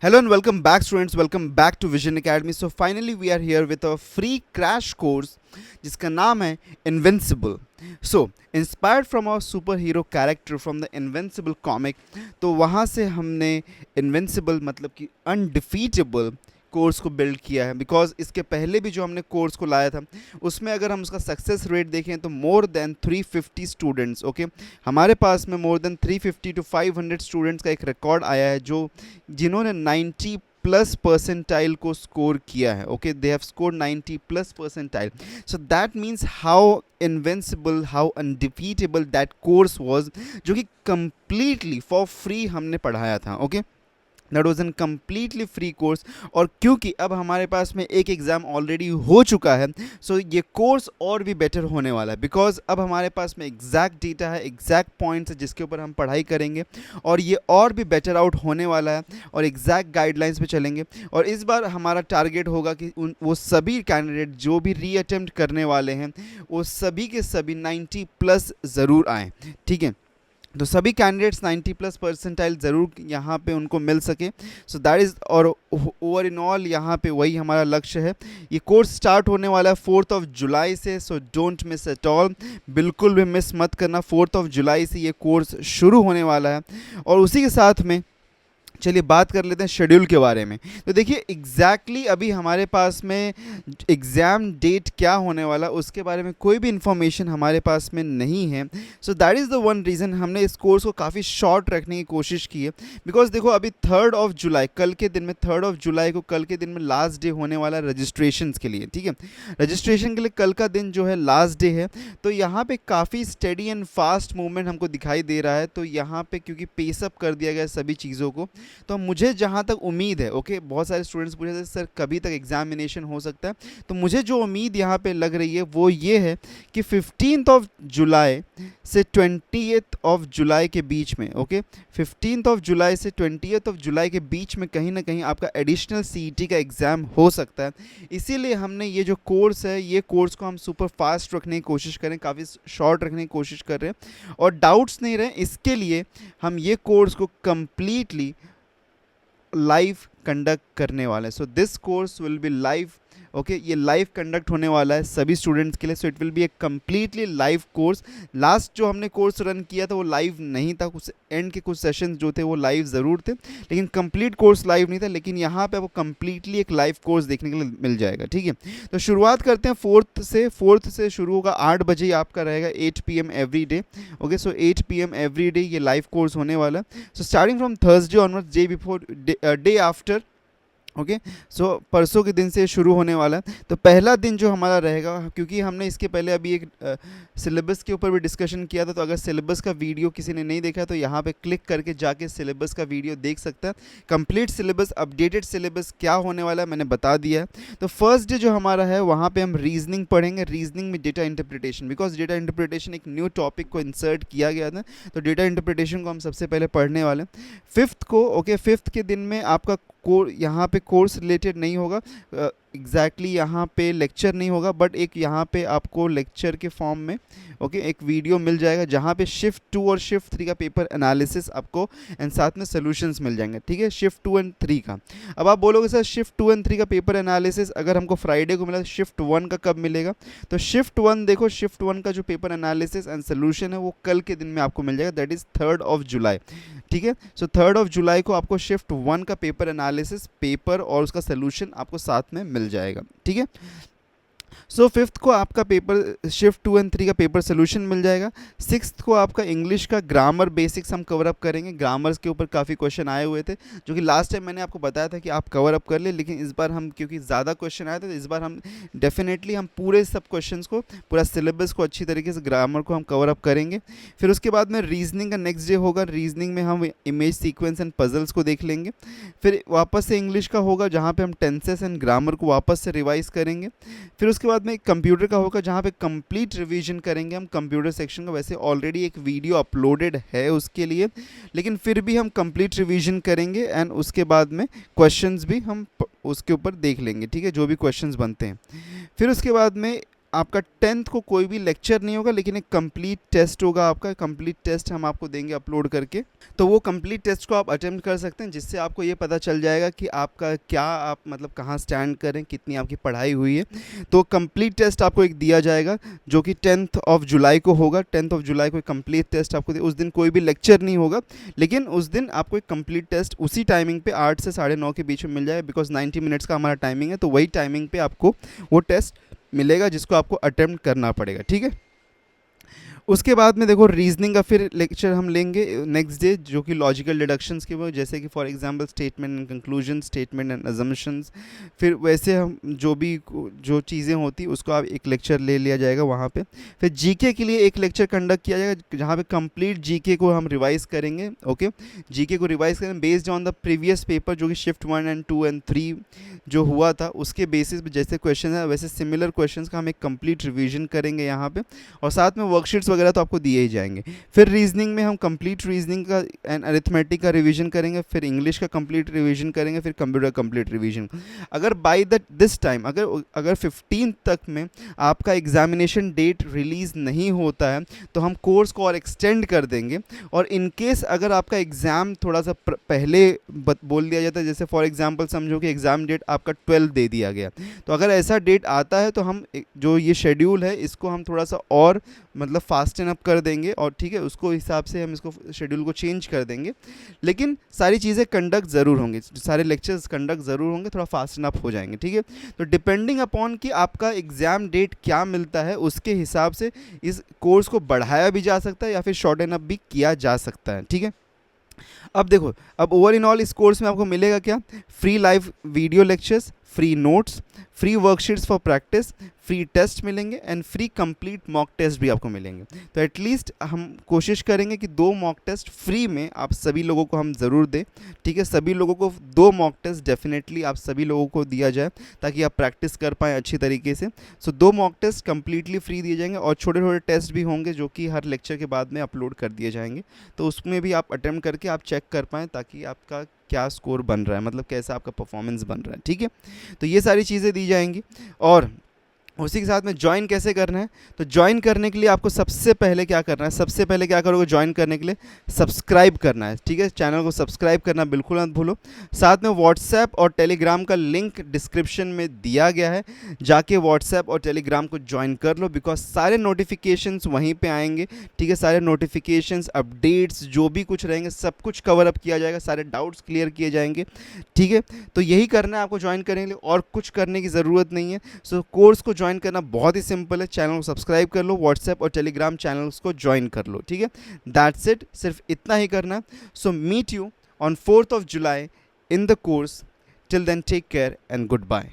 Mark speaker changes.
Speaker 1: Hello and welcome back, students. Welcome back to Vision Academy. So finally we are here with a free crash course जिसका नाम है Invincible. So inspired from our superhero character from the Invincible comic, तो वहाँ से हमने Invincible मतलब कि undefeatable course को बिल्ड किया है. बिकॉज इसके पहले भी जो हमने कोर्स को लाया था उसमें अगर हम उसका सक्सेस रेट देखें तो मोर देन 350 स्टूडेंट्स. ओके, हमारे पास में मोर देन 350 to 500 स्टूडेंट्स का एक रिकॉर्ड आया है जो जिन्होंने 90 प्लस परसेंटाइल को स्कोर किया है. Okay, they have score 90 plus percentile. So that means how invincible, how undefeatable that course was, जो कि कंप्लीटली फॉर फ्री हमने पढ़ाया था. Okay, that was an completely free course. और क्योंकि अब हमारे पास में एक एग्ज़ाम ऑलरेडी हो चुका है, सो ये कोर्स और भी बेटर होने वाला है. बिकॉज अब हमारे पास में एग्जैक्ट डेटा है, एग्जैक्ट पॉइंट्स है जिसके ऊपर हम पढ़ाई करेंगे और ये और भी बेटर आउट होने वाला है और एग्जैक्ट गाइडलाइंस पे चलेंगे. और इस बार हमारा टारगेट होगा कि वो सभी कैंडिडेट जो भी री अटेम्प्ट करने वाले हैं वो सभी के सभी 90 प्लस ज़रूर आएँ. ठीक है, तो सभी कैंडिडेट्स 90 प्लस परसेंटाइल ज़रूर यहाँ पे उनको मिल सके. सो दैट इज़, और ओवर इन ऑल यहाँ पे वही हमारा लक्ष्य है. ये कोर्स स्टार्ट होने वाला है 4 जुलाई से. So don't miss at all, बिल्कुल भी मिस मत करना. 4 जुलाई से ये कोर्स शुरू होने वाला है. और उसी के साथ में चलिए बात कर लेते हैं शेड्यूल के बारे में. तो देखिए एग्जैक्टली अभी हमारे पास में एग्ज़ाम डेट क्या होने वाला उसके बारे में कोई भी इंफॉर्मेशन हमारे पास में नहीं है. So that is the one reason हमने इस कोर्स को काफ़ी शॉर्ट रखने की कोशिश की है. बिकॉज देखो अभी 3 जुलाई, कल के दिन में 3 जुलाई को, कल के दिन में लास्ट डे होने वाला है रजिस्ट्रेशन के लिए. ठीक है, रजिस्ट्रेशन के लिए कल का दिन जो है लास्ट डे है. तो यहाँ पे काफ़ी स्टडी एंड फास्ट मूवमेंट हमको दिखाई दे रहा है. तो यहाँ पे क्योंकि पेसअप कर दिया गया है सभी चीज़ों को, तो मुझे जहाँ तक उम्मीद है, ओके, बहुत सारे स्टूडेंट्स पूछे थे सर कभी तक एग्जामिनेशन हो सकता है. तो मुझे जो उम्मीद यहाँ पे लग रही है वो ये है कि 15 जुलाई से 20 जुलाई के बीच में, ओके, 15 जुलाई से 20 जुलाई के बीच में कहीं ना कहीं आपका एडिशनल सीईटी का एग्ज़ाम हो सकता है. इसीलिए हमने ये जो कोर्स है, ये कोर्स को हम सुपर फास्ट रखने की कोशिश करें, काफ़ी शॉर्ट रखने की कोशिश कर रहे हैं और डाउट्स नहीं रहे. इसके लिए हम ये कोर्स को कम्प्लीटली लाइव कंडक्ट करने वाला है. So this course will be live. Okay, ये लाइव कंडक्ट होने वाला है सभी स्टूडेंट्स के लिए. So it will be a completely live course. Last जो हमने कोर्स रन किया था वो लाइव नहीं था, कुछ एंड के कुछ सेशंस जो थे वो लाइव ज़रूर थे लेकिन कंप्लीट कोर्स लाइव नहीं था. लेकिन यहाँ पे आपको कम्प्लीटली एक लाइव कोर्स देखने के लिए मिल जाएगा. ठीक है, तो शुरुआत करते हैं 4th से शुरू होगा 8 बजे आपका रहेगा 8 PM every day. Okay, so 8 PM every day ये लाइव कोर्स होने वाला है. So starting from Thursday onwards, day before, day after. Okay, so परसों के दिन से शुरू होने वाला है. तो पहला दिन जो हमारा रहेगा, क्योंकि हमने इसके पहले अभी एक सिलेबस के ऊपर भी डिस्कशन किया था, तो अगर सिलेबस का वीडियो किसी ने नहीं देखा तो यहाँ पे क्लिक करके जाके सिलेबस का वीडियो देख सकता है. कंप्लीट सिलेबस, अपडेटेड सिलेबस क्या होने वाला है मैंने बता दिया है. तो फर्स्ट डे जो हमारा है वहाँ पे हम रीजनिंग पढ़ेंगे. रीजनिंग में data interpretation, because data interpretation एक न्यू टॉपिक को इंसर्ट किया गया था, तो डेटा इंटरप्रिटेशन को हम सबसे पहले पढ़ने वाले हैं. 5th को, ओके, 5th के दिन में आपका यहाँ पे कोर्स रिलेटेड नहीं होगा, एग्जैक्टली यहाँ पे लेक्चर नहीं होगा, बट एक यहाँ पे आपको लेक्चर के फॉर्म में, ओके, एक वीडियो मिल जाएगा जहाँ पे शिफ्ट 2 और शिफ्ट 3 का पेपर एनालिसिस आपको एंड साथ में सॉल्यूशंस मिल जाएंगे. ठीक है, शिफ्ट 2 एंड 3 का. अब आप बोलोगे सर शिफ्ट 2 एंड 3 का पेपर एनालिसिस अगर हमको फ्राइडे को मिला तो शिफ्ट 1 का कब मिलेगा? तो शिफ्ट 1 देखो, शिफ्ट 1 का जो पेपर एनालिसिस एंड सोल्यूशन है वो कल के दिन में आपको मिल जाएगा, दैट इज़ 3 जुलाई. ठीक है, सो 3 जुलाई को आपको शिफ्ट 1 का पेपर एनालिसिस, पेपर और उसका सोल्यूशन आपको साथ में मिल जाएगा. ठीक है, सो 5th को आपका पेपर शिफ्ट 2 एंड 3 का पेपर सोल्यूशन मिल जाएगा. 6th को आपका इंग्लिश का ग्रामर बेसिक्स हम कवर अप करेंगे. ग्रामर्स के ऊपर काफ़ी क्वेश्चन आए हुए थे जो कि लास्ट टाइम मैंने आपको बताया था कि आप कवर अप कर ले, लेकिन इस बार हम क्योंकि ज़्यादा क्वेश्चन आए थे तो इस बार हम डेफिनेटली हम पूरे सब क्वेश्चन को, पूरा सिलेबस को अच्छी तरीके से, ग्रामर को हम कवर अप करेंगे. फिर उसके बाद में रीजनिंग का नेक्स्ट डे होगा. रीजनिंग में हम इमेज सीक्वेंस एंड पजल्स को देख लेंगे. फिर वापस से इंग्लिश का होगा जहाँ पे हम टेंसेस एंड ग्रामर को वापस से रिवाइज करेंगे. फिर उसके बाद में कंप्यूटर का होगा जहाँ पे कंप्लीट रिवीजन करेंगे हम कंप्यूटर सेक्शन का. वैसे ऑलरेडी एक वीडियो अपलोडेड है उसके लिए, लेकिन फिर भी हम कंप्लीट रिवीजन करेंगे एंड उसके बाद में क्वेश्चंस भी हम उसके ऊपर देख लेंगे. ठीक है, जो भी क्वेश्चंस बनते हैं. फिर उसके बाद में आपका 10th को कोई भी लेक्चर नहीं होगा, लेकिन एक कंप्लीट टेस्ट होगा आपका। कंप्लीट टेस्ट हम आपको देंगे अपलोड करके, तो वो कंप्लीट टेस्ट को आप अटेम्प्ट कर सकते हैं, जिससे आपको ये पता चल जाएगा कि आपका क्या, आप मतलब कहाँ स्टैंड करें, कितनी आपकी पढ़ाई हुई है। तो कंप्लीट टेस्ट आपको एक दिया जाएगा जो कि 10th ऑफ जुलाई को होगा। 10th ऑफ जुलाई को एक कंप्लीट टेस्ट आपको उस दिन कोई भी लेक्चर नहीं होगा, लेकिन उस दिन आपको एक कंप्लीट टेस्ट उसी टाइमिंग पे 8 से 9:30 के बीच में मिल जाएगा, बिकॉज 90 मिनट्स का हमारा टाइमिंग है। तो वही टाइमिंग पे आपको वो टेस्ट मिलेगा जिसको आपको अटेम्प्ट करना पड़ेगा, ठीक है। उसके बाद में देखो रीजनिंग का फिर लेक्चर हम लेंगे नेक्स्ट डे, जो कि लॉजिकल डिडक्शंस के वो, जैसे कि for example statement and conclusion, statement and assumptions. फिर वैसे हम जो चीज़ें होती उसको आप एक लेक्चर ले लिया जाएगा वहाँ पे। फिर जीके के लिए एक लेक्चर कंडक्ट किया जाएगा, जहाँ पे कंप्लीट जीके को हम रिवाइज करेंगे। ओके, जीके को रिवाइज करेंगे based on the previous paper, जो कि शिफ्ट 1 एंड 2 एंड 3 जो हुआ था उसके बेसिस पे जैसे क्वेश्चन है वैसे सिमिलर क्वेश्चंस का हम एक कंप्लीट रिवीजन करेंगे यहाँ पे, और साथ में वर्कशीट्स वगैरह तो आपको दिए ही जाएंगे। फिर रीजनिंग में हम कंप्लीट रीजनिंग का एंड अरिथमेटिक का रिवीजन करेंगे, फिर इंग्लिश का कंप्लीट रिवीजन करेंगे, फिर कंप्यूटर कंप्लीट रिवीजन। अगर बाय दिस टाइम अगर 15 तक में आपका एग्जामिनेशन डेट रिलीज़ नहीं होता है तो हम कोर्स को और एक्सटेंड कर देंगे। और इन केस अगर आपका एग्ज़ाम थोड़ा सा पहले बोल दिया जाता है, जैसे फॉर एग्जांपल समझो कि एग्ज़ाम डेट आपका 12 दे दिया गया, तो अगर ऐसा डेट आता है तो हम जो ये शेड्यूल है इसको हम थोड़ा सा और मतलब फास्टन अप कर देंगे, और ठीक है उसको हिसाब से हम इसको शेड्यूल को चेंज कर देंगे। लेकिन सारी चीज़ें कंडक्ट ज़रूर होंगी, सारे लेक्चर्स कंडक्ट ज़रूर होंगे, थोड़ा फास्टन अप हो जाएंगे, ठीक है। तो डिपेंडिंग अपॉन कि आपका एग्ज़ाम डेट क्या मिलता है उसके हिसाब से इस कोर्स को बढ़ाया भी जा सकता है या फिर शॉर्टन अप भी किया जा सकता है, ठीक है। अब देखो, अब ओवर इन ऑल इस कोर्स में आपको मिलेगा क्या, free live video lectures, free notes, free worksheets for practice, free test मिलेंगे and free complete mock test भी आपको मिलेंगे। तो एटलीस्ट हम कोशिश करेंगे कि 2 मॉक टेस्ट फ्री में आप सभी लोगों को हम ज़रूर दें, ठीक है। सभी लोगों को 2 मॉक टेस्ट डेफिनेटली आप सभी लोगों को दिया जाए ताकि आप प्रैक्टिस कर पाएँ अच्छी तरीके से। सो 2 मॉक टेस्ट कंप्लीटली फ्री दिए जाएंगे, और छोटे छोटे टेस्ट भी होंगे जो कि हर लेक्चर के बाद में अपलोड कर दिए जाएंगे, तो उसमें भी आप अटेम्प्ट करके आप चेक कर पाएँ ताकि आपका क्या स्कोर बन रहा है, मतलब कैसा आपका परफॉर्मेंस बन रहा है, ठीक है। तो ये सारी चीज़ें दी जाएंगी। और उसी के साथ में ज्वाइन कैसे करना है, तो ज्वाइन करने के लिए आपको सबसे पहले क्या करना है, सबसे पहले क्या करोगे ज्वाइन करने के लिए, सब्सक्राइब करना है, ठीक है। चैनल को सब्सक्राइब करना बिल्कुल मत भूलो। साथ में व्हाट्सएप और टेलीग्राम का लिंक डिस्क्रिप्शन में दिया गया है, जाके व्हाट्सएप और टेलीग्राम को ज्वाइन कर लो, बिकॉज सारे नोटिफिकेशंस वहीं पे आएंगे, ठीक है। सारे नोटिफिकेशंस, अपडेट्स जो भी कुछ रहेंगे सब कुछ कवर अप किया जाएगा, सारे डाउट्स क्लियर किए जाएंगे, ठीक है। तो यही करना है आपको ज्वाइन करने के लिए, और कुछ करने की ज़रूरत नहीं है। सो कोर्स को ज्वाइन करना बहुत ही सिंपल है, चैनल को सब्सक्राइब कर लो, व्हाट्सएप और टेलीग्राम चैनल्स को ज्वाइन कर लो, ठीक है। दैट्स इट, सिर्फ इतना ही करना है। So meet you on 4th of July in the course. Till then take care and good bye.